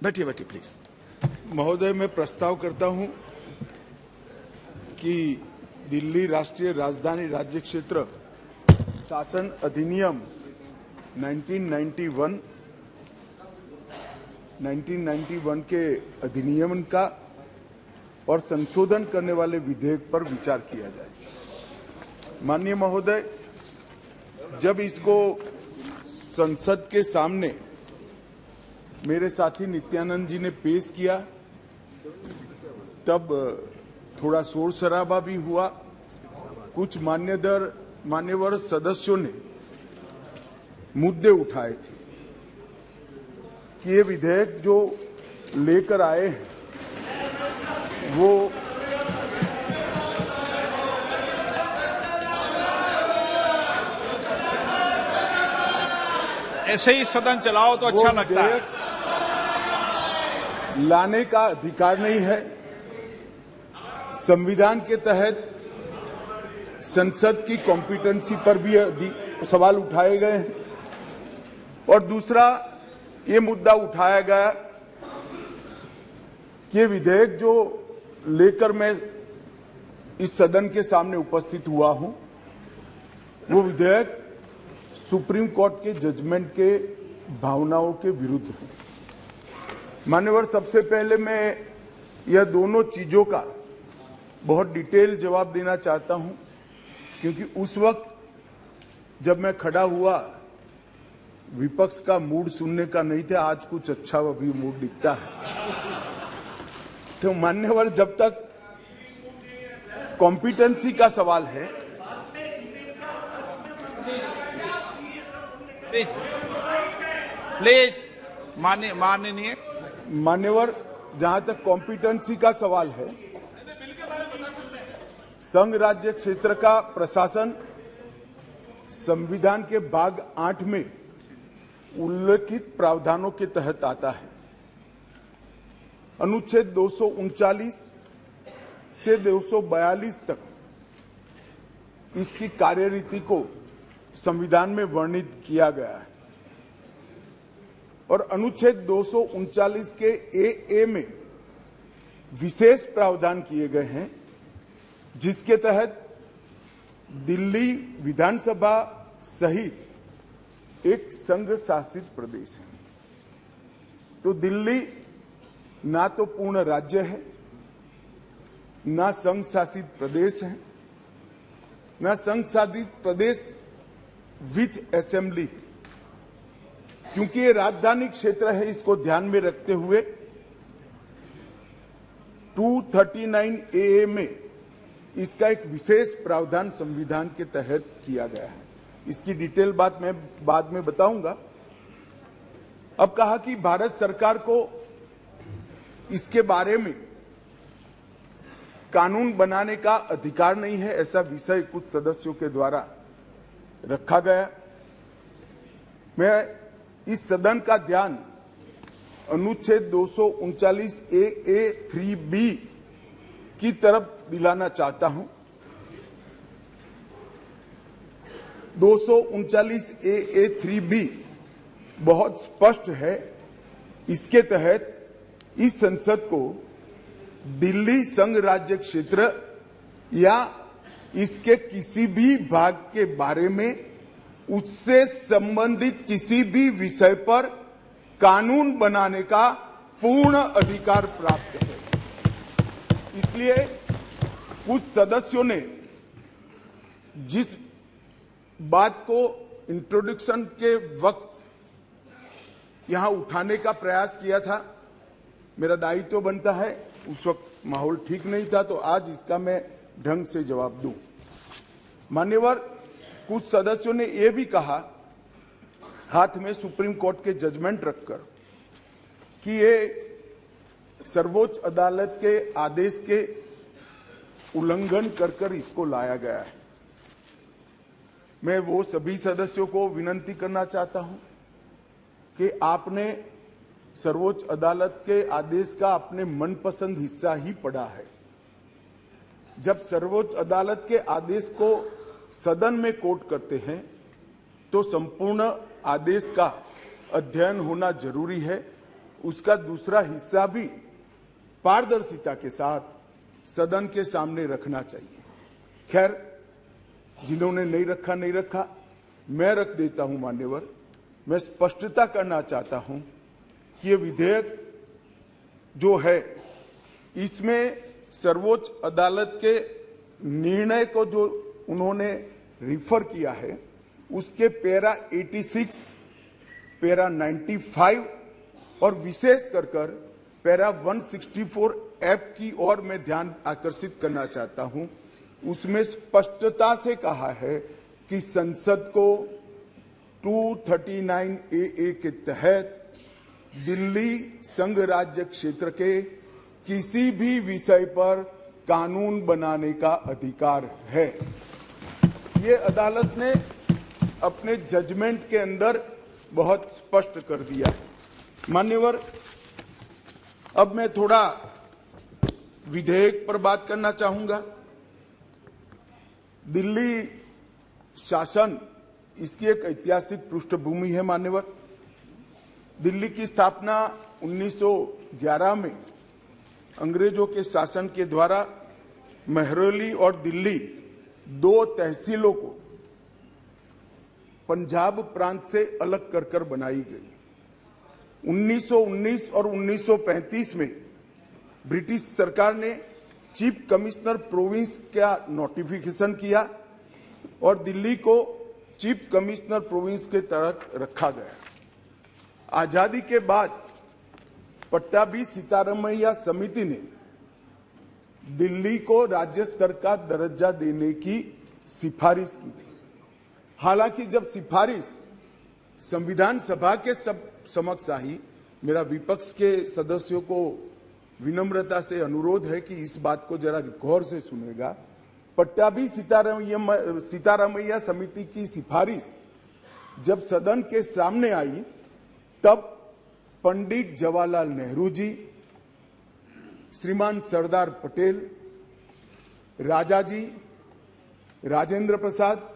बैठिए बैठिए प्लीज। महोदय, मैं प्रस्ताव करता हूं कि दिल्ली राष्ट्रीय राजधानी राज्य क्षेत्र शासन अधिनियम 1991 के अधिनियम का और संशोधन करने वाले विधेयक पर विचार किया जाए। माननीय महोदय, जब इसको संसद के सामने मेरे साथी नित्यानंद जी ने पेश किया तब थोड़ा शोर शराबा भी हुआ। कुछ मान्यवर सदस्यों ने मुद्दे उठाए थे कि ये विधेयक जो लेकर आए हैं वो ऐसे ही सदन चलाओ तो अच्छा लगता है। लाने का अधिकार नहीं है। संविधान के तहत संसद की कॉम्पिटेंसी पर भी सवाल उठाए गए हैं और दूसरा ये मुद्दा उठाया गया कि ये विधेयक जो लेकर मैं इस सदन के सामने उपस्थित हुआ हूं वो विधेयक सुप्रीम कोर्ट के जजमेंट के भावनाओं के विरुद्ध है। मान्यवर, सबसे पहले मैं यह दोनों चीजों का बहुत डिटेल जवाब देना चाहता हूं क्योंकि उस वक्त जब मैं खड़ा हुआ विपक्ष का मूड सुनने का नहीं था, आज कुछ अच्छा भी मूड दिखता है। तो मान्यवर, जब तक कॉम्पिटेंसी का सवाल है, प्लीज माननीय मान्यवर, जहां तक कॉम्पिटेंसी का सवाल है, संघ राज्य क्षेत्र का प्रशासन संविधान के भाग 8 में उल्लेखित प्रावधानों के तहत आता है। अनुच्छेद 239 से 242 तक इसकी कार्यरीति को संविधान में वर्णित किया गया है और अनुच्छेद 239 के ए में विशेष प्रावधान किए गए हैं जिसके तहत दिल्ली विधानसभा सहित एक संघ शासित प्रदेश है। तो दिल्ली ना तो पूर्ण राज्य है, ना संघ शासित प्रदेश है, ना संघ शासित प्रदेश विथ असेंबली। क्योंकि ये राजधानी क्षेत्र है, इसको ध्यान में रखते हुए 239 ए में इसका एक विशेष प्रावधान संविधान के तहत किया गया है। इसकी डिटेल बात मैं बाद में बताऊंगा। अब कहा कि भारत सरकार को इसके बारे में कानून बनाने का अधिकार नहीं है, ऐसा विषय कुछ सदस्यों के द्वारा रखा गया। मैं इस सदन का ध्यान अनुच्छेद 239 ए 3B की तरफ दिलाना चाहता हूं। 239 ए 3B बहुत स्पष्ट है। इसके तहत इस संसद को दिल्ली संघ राज्य क्षेत्र या इसके किसी भी भाग के बारे में उससे संबंधित किसी भी विषय पर कानून बनाने का पूर्ण अधिकार प्राप्त है। इसलिए कुछ सदस्यों ने जिस बात को इंट्रोडक्शन के वक्त यहां उठाने का प्रयास किया था, मेरा दायित्व बनता है, उस वक्त माहौल ठीक नहीं था, तो आज इसका मैं ढंग से जवाब दूं। मान्यवर, कुछ सदस्यों ने यह भी कहा हाथ में सुप्रीम कोर्ट के जजमेंट रखकर कि ये सर्वोच्च अदालत के आदेश के उल्लंघन कर इसको लाया गया है। मैं वो सभी सदस्यों को विनती करना चाहता हूं कि आपने सर्वोच्च अदालत के आदेश का अपने मनपसंद हिस्सा ही पढ़ा है। जब सर्वोच्च अदालत के आदेश को सदन में कोट करते हैं तो संपूर्ण आदेश का अध्ययन होना जरूरी है उसका दूसरा हिस्सा भी पारदर्शिता के साथ सदन के सामने रखना चाहिए। खैर, जिन्होंने नहीं रखा, मैं रख देता हूं मान्यवर। मैं स्पष्टता करना चाहता हूं कि ये विधेयक जो है, इसमें सर्वोच्च अदालत के निर्णय को जो उन्होंने रिफर किया है, उसके पैरा 86, पैरा 95 और विशेष कर पैरा 164F की ओर मैं ध्यान आकर्षित करना चाहता हूं। उसमें स्पष्टता से कहा है कि संसद को 239AA के तहत दिल्ली संघ राज्य क्षेत्र के किसी भी विषय पर कानून बनाने का अधिकार है। ये अदालत ने अपने जजमेंट के अंदर बहुत स्पष्ट कर दिया। मान्यवर, अब मैं थोड़ा विधेयक पर बात करना चाहूंगा। दिल्ली शासन, इसकी एक ऐतिहासिक पृष्ठभूमि है मान्यवर। दिल्ली की स्थापना 1911 में अंग्रेजों के शासन के द्वारा महरौली और दिल्ली दो तहसीलों को पंजाब प्रांत से अलग कर बनाई गई। 1919 और 1935 में ब्रिटिश सरकार ने चीफ कमिश्नर प्रोविंस का नोटिफिकेशन किया और दिल्ली को चीफ कमिश्नर प्रोविंस के तहत रखा गया। आजादी के बाद पट्टाभी सीतारामैया समिति ने दिल्ली को राज्य स्तर का दर्जा देने की सिफारिश की थी। हालांकि जब सिफारिश संविधान सभा के समक्ष आई, मेरा विपक्ष के सदस्यों को विनम्रता से अनुरोध है कि इस बात को जरा गौर से सुनेगा। पट्टाभी सीतारामैया समिति की सिफारिश जब सदन के सामने आई, तब पंडित जवाहरलाल नेहरू जी, श्रीमान सरदार पटेल, राजा जी, राजेंद्र प्रसाद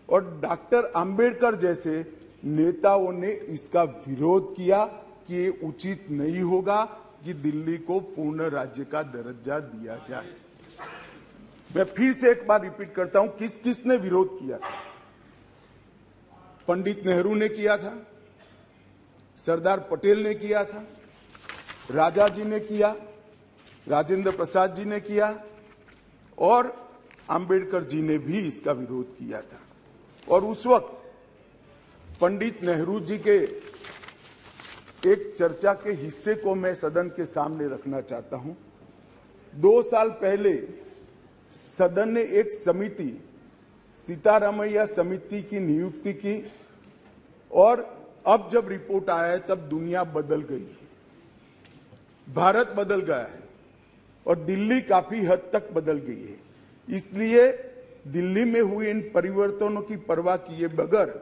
और डॉक्टर आंबेडकर जैसे नेताओं ने इसका विरोध किया कि ये उचित नहीं होगा कि दिल्ली को पूर्ण राज्य का दर्जा दिया जाए। मैं फिर से एक बार रिपीट करता हूं, किस किसने विरोध किया था। पंडित नेहरू ने किया था, सरदार पटेल ने किया था, राजा जी ने किया, राजेंद्र प्रसाद जी ने किया और आंबेडकर जी ने भी इसका विरोध किया था। और उस वक्त पंडित नेहरू जी के एक चर्चा के हिस्से को मैं सदन के सामने रखना चाहता हूं। 2 साल पहले सदन ने एक समिति, सीतारामैया समिति की नियुक्ति की और अब जब रिपोर्ट आया है तब दुनिया बदल गई है, भारत बदल गया है और दिल्ली काफी हद तक बदल गई है। इसलिए दिल्ली में हुए इन परिवर्तनों की परवाह किए बगैर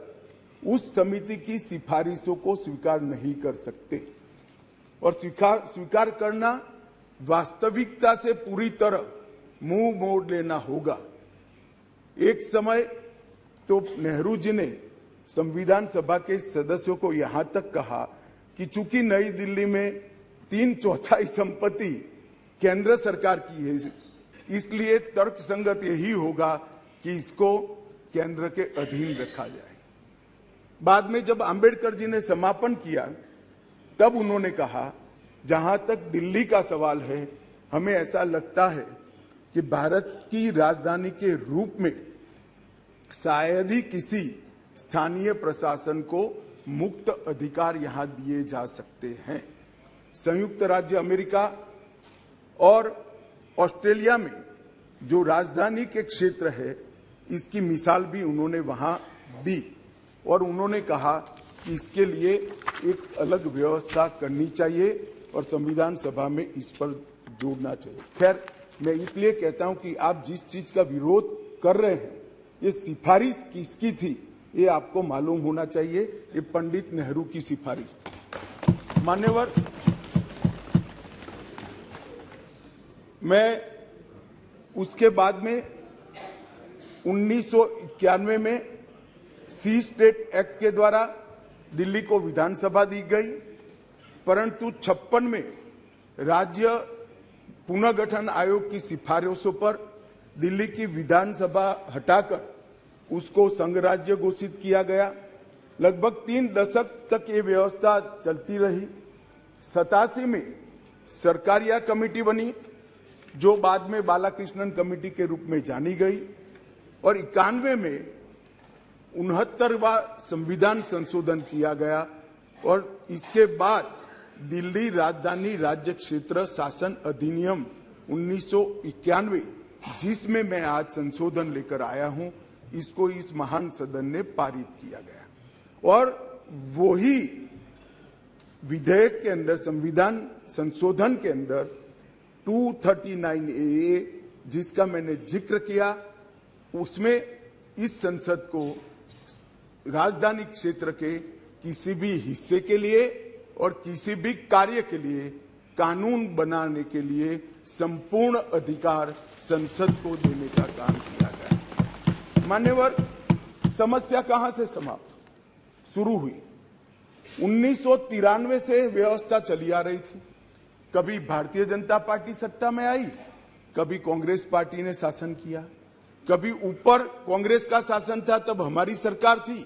उस समिति की सिफारिशों को स्वीकार नहीं कर सकते और स्वीकार करना वास्तविकता से पूरी तरह मुंह मोड़ लेना होगा। एक समय तो नेहरू जी ने संविधान सभा के सदस्यों को यहां तक कहा कि चूंकि नई दिल्ली में 3/4 संपत्ति केंद्र सरकार की है, इसलिए तर्कसंगत यही होगा कि इसको केंद्र के अधीन रखा जाए। बाद में जब आंबेडकर जी ने समापन किया, तब उन्होंने कहा, जहां तक दिल्ली का सवाल है, हमें ऐसा लगता है कि भारत की राजधानी के रूप में शायद ही किसी स्थानीय प्रशासन को मुक्त अधिकार यहां दिए जा सकते हैं। संयुक्त राज्य अमेरिका और ऑस्ट्रेलिया में जो राजधानी के क्षेत्र है, इसकी मिसाल भी उन्होंने वहां दी और उन्होंने कहा कि इसके लिए एक अलग व्यवस्था करनी चाहिए और संविधान सभा में इस पर जोड़ना चाहिए। खैर, मैं इसलिए कहता हूं कि आप जिस चीज का विरोध कर रहे हैं, ये सिफारिश किसकी थी ये आपको मालूम होना चाहिए। ये पंडित नेहरू की सिफारिश थी। मान्यवर, मैं उसके बाद में 1991 में सी स्टेट एक्ट के द्वारा दिल्ली को विधानसभा दी गई परंतु 56 में राज्य पुनर्गठन आयोग की सिफारिशों पर दिल्ली की विधानसभा हटाकर उसको संघ राज्य घोषित किया गया। लगभग 3 दशक तक ये व्यवस्था चलती रही। 87 में सरकारिया कमेटी बनी, जो बाद में बालाकृष्णन कमेटी के रूप में जानी गई, और 91 में 69वां संविधान संशोधन किया गया, और इसके बाद दिल्ली राजधानी राज्य क्षेत्र शासन अधिनियम 1991, जिसमें मैं आज संशोधन लेकर आया हूं, इसको इस महान सदन ने पारित किया गया। और वही विधेयक के अंदर, संविधान संशोधन के अंदर 239A, जिसका मैंने जिक्र किया, उसमें इस संसद को राजधानी क्षेत्र के किसी भी हिस्से के लिए और किसी भी कार्य के लिए कानून बनाने के लिए संपूर्ण अधिकार संसद को देने का काम किया गया। मान्यवर, समस्या कहां से समाप्त शुरू हुई? 1993 से व्यवस्था चली आ रही थी। कभी भारतीय जनता पार्टी सत्ता में आई, कभी कांग्रेस पार्टी ने शासन किया, कभी ऊपर कांग्रेस का शासन था तब हमारी सरकार थी,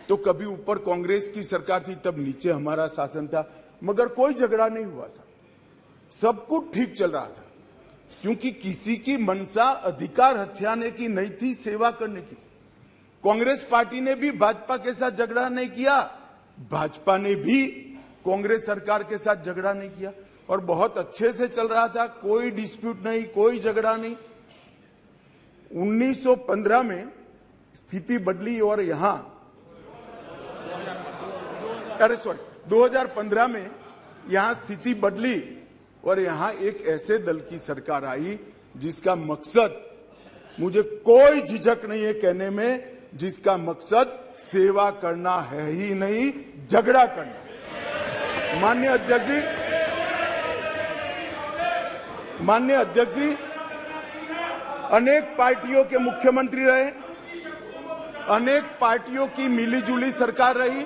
तो कभी ऊपर कांग्रेस की सरकार थी तब नीचे हमारा शासन था, मगर कोई झगड़ा नहीं हुआ था, सब कुछ ठीक चल रहा था, क्योंकि किसी की मंशा अधिकार हथियाने की नहीं थी, सेवा करने की। कांग्रेस पार्टी ने भी भाजपा के साथ झगड़ा नहीं किया, भाजपा ने भी कांग्रेस सरकार के साथ झगड़ा नहीं किया, और बहुत अच्छे से चल रहा था, कोई डिस्प्यूट नहीं, कोई झगड़ा नहीं। 1915 में स्थिति बदली और यहां 2015 में यहां स्थिति बदली और यहां एक ऐसे दल की सरकार आई जिसका मकसद, मुझे कोई झिझक नहीं है कहने में, जिसका मकसद सेवा करना है ही नहीं, झगड़ा करना। माननीय अध्यक्ष जी अनेक पार्टियों के मुख्यमंत्री रहे, अनेक पार्टियों की मिलीजुली सरकार रही,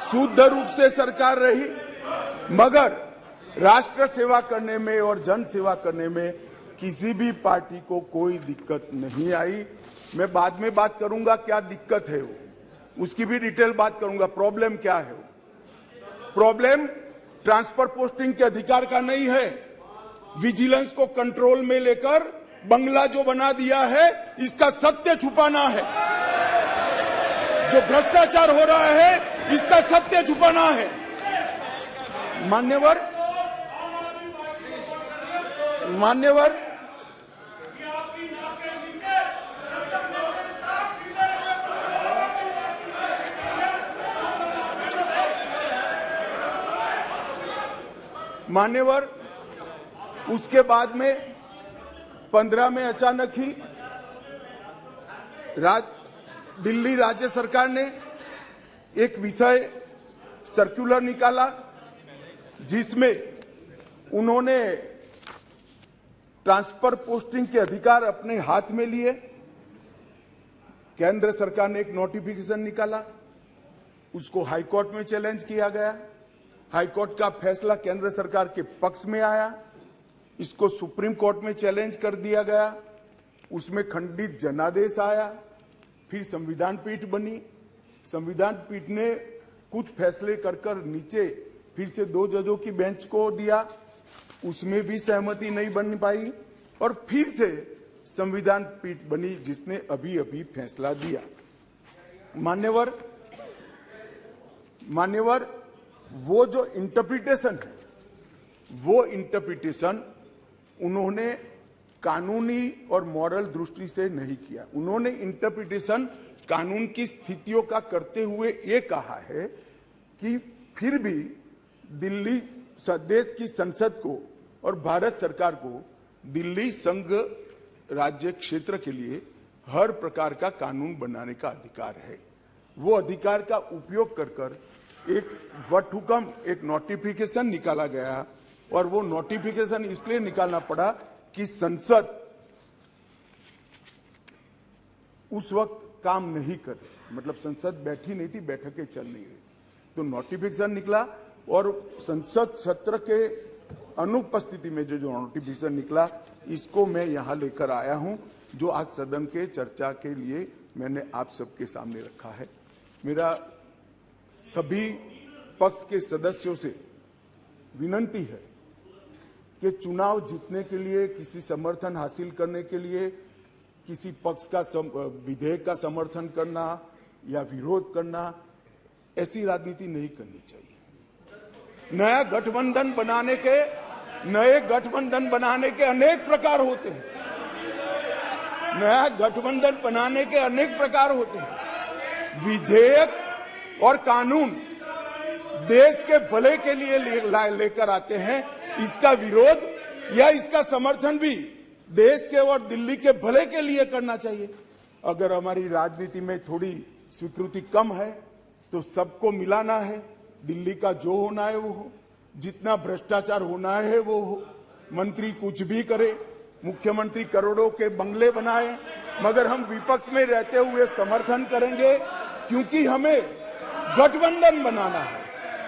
शुद्ध रूप से सरकार रही, मगर राष्ट्र सेवा करने में और जन सेवा करने में किसी भी पार्टी को कोई दिक्कत नहीं आई। मैं बाद में बात करूंगा क्या दिक्कत है वो, उसकी भी डिटेल बात करूंगा, प्रॉब्लम क्या है वो। प्रॉब्लम ट्रांसफर पोस्टिंग के अधिकार का नहीं है, विजिलेंस को कंट्रोल में लेकर बंगला जो बना दिया है, इसका सत्य छुपाना है। जो भ्रष्टाचार हो रहा है, इसका सत्य छुपाना है। मान्यवर उसके बाद में 15 में अचानक ही दिल्ली राज्य सरकार ने एक विषय सर्कुलर निकाला, जिसमें उन्होंने ट्रांसफर पोस्टिंग के अधिकार अपने हाथ में लिए। केंद्र सरकार ने एक नोटिफिकेशन निकाला, उसको हाईकोर्ट में चैलेंज किया गया। हाईकोर्ट का फैसला केंद्र सरकार के पक्ष में आया, इसको सुप्रीम कोर्ट में चैलेंज कर दिया गया, उसमें खंडित जनादेश आया, फिर संविधान पीठ बनी। संविधान पीठ ने कुछ फैसले कर नीचे फिर से 2 जजों की बेंच को दिया, उसमें भी सहमति नहीं बन पाई, और फिर से संविधान पीठ बनी जिसने अभी अभी फैसला दिया। मान्यवर, वो जो इंटरप्रिटेशन है, वो इंटरप्रिटेशन उन्होंने कानूनी और मॉरल दृष्टि से नहीं किया। उन्होंने इंटरप्रिटेशन कानून की स्थितियों का करते हुए ये कहा है कि फिर भी दिल्ली देश की संसद को और भारत सरकार को दिल्ली संघ राज्य क्षेत्र के लिए हर प्रकार का कानून बनाने का अधिकार है। वो अधिकार का उपयोग कर एक वटहुकम, एक नोटिफिकेशन निकाला गया, और वो नोटिफिकेशन इसलिए निकालना पड़ा कि संसद उस वक्त काम नहीं कर रही, मतलब संसद बैठी नहीं थी, बैठकें चल नहीं रही, तो नोटिफिकेशन निकला और संसद सत्र के अनुपस्थिति में जो नोटिफिकेशन निकला, इसको मैं यहां लेकर आया हूं, जो आज सदन के चर्चा के लिए मैंने आप सबके सामने रखा है। मेरा सभी पक्ष के सदस्यों से विनती है कि चुनाव जीतने के लिए, किसी समर्थन हासिल करने के लिए, किसी पक्ष का विधेयक का समर्थन करना या विरोध करना, ऐसी राजनीति नहीं करनी चाहिए। नए गठबंधन बनाने के अनेक प्रकार होते हैं। नया गठबंधन बनाने के अनेक प्रकार होते हैं। विधेयक और कानून देश के भले के लिए लेकर आते हैं। इसका विरोध या इसका समर्थन भी देश के और दिल्ली के भले के लिए करना चाहिए। अगर हमारी राजनीति में थोड़ी स्वीकृति कम है तो सबको मिलाना है। दिल्ली का जो होना है वो हो, जितना भ्रष्टाचार होना है वो हो। मंत्री कुछ भी करे, मुख्यमंत्री करोड़ों के बंगले बनाए, मगर हम विपक्ष में रहते हुए समर्थन करेंगे, क्योंकि हमें गठबंधन बनाना है।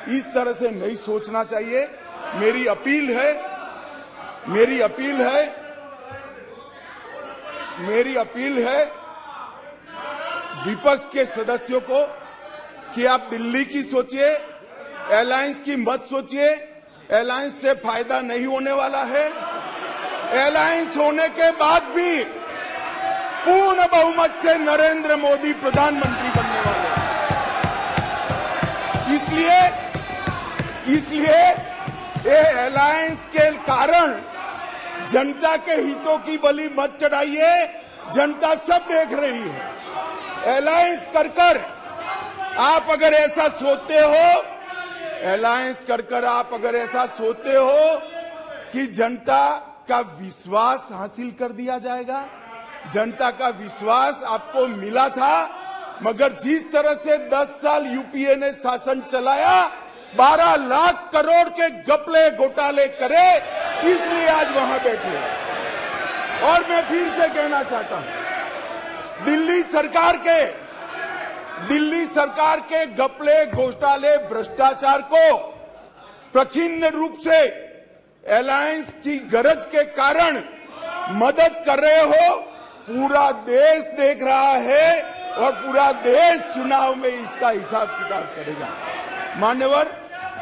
इस तरह से नहीं सोचना चाहिए। मेरी अपील है विपक्ष के सदस्यों को कि आप दिल्ली की सोचिए, अलायंस की मत सोचिए। अलायंस से फायदा नहीं होने वाला है। अलायंस होने के बाद भी पूर्ण बहुमत से नरेंद्र मोदी प्रधानमंत्री बनने वाले हैं। इसलिए ये अलायंस के कारण जनता के हितों की बलि मत चढ़ाइए। जनता सब देख रही है। अलायंस कर आप अगर ऐसा सोचते हो, कि जनता का विश्वास हासिल कर दिया जाएगा, जनता का विश्वास आपको मिला था, मगर जिस तरह से 10 साल यूपीए ने शासन चलाया, 12 लाख करोड़ के घपले घोटाले करे, इसलिए आज वहां बैठे। और मैं फिर से कहना चाहता हूं, दिल्ली सरकार के घपले घोटाले भ्रष्टाचार को प्रछिन्न रूप से अलायंस की गरज के कारण मदद कर रहे हो। पूरा देश देख रहा है और पूरा देश चुनाव में इसका हिसाब किताब करेगा। मान्यवर,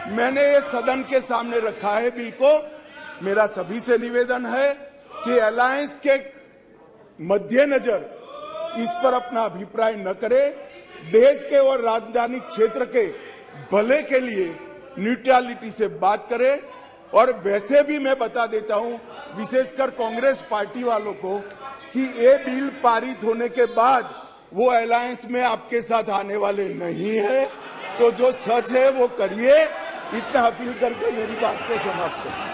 मैंने ये सदन के सामने रखा है बिल को। मेरा सभी से निवेदन है कि अलायंस के मद्देनजर इस पर अपना अभिप्राय न करे। देश के और राजधानी क्षेत्र के भले के लिए न्यूट्रलिटी से बात करे। और वैसे भी मैं बता देता हूं, विशेषकर कांग्रेस पार्टी वालों को, कि ये बिल पारित होने के बाद वो अलायंस में आपके साथ आने वाले नहीं है। तो जो सच है वो करिए। इतना अपील करके मेरी बात को समाप्त करें।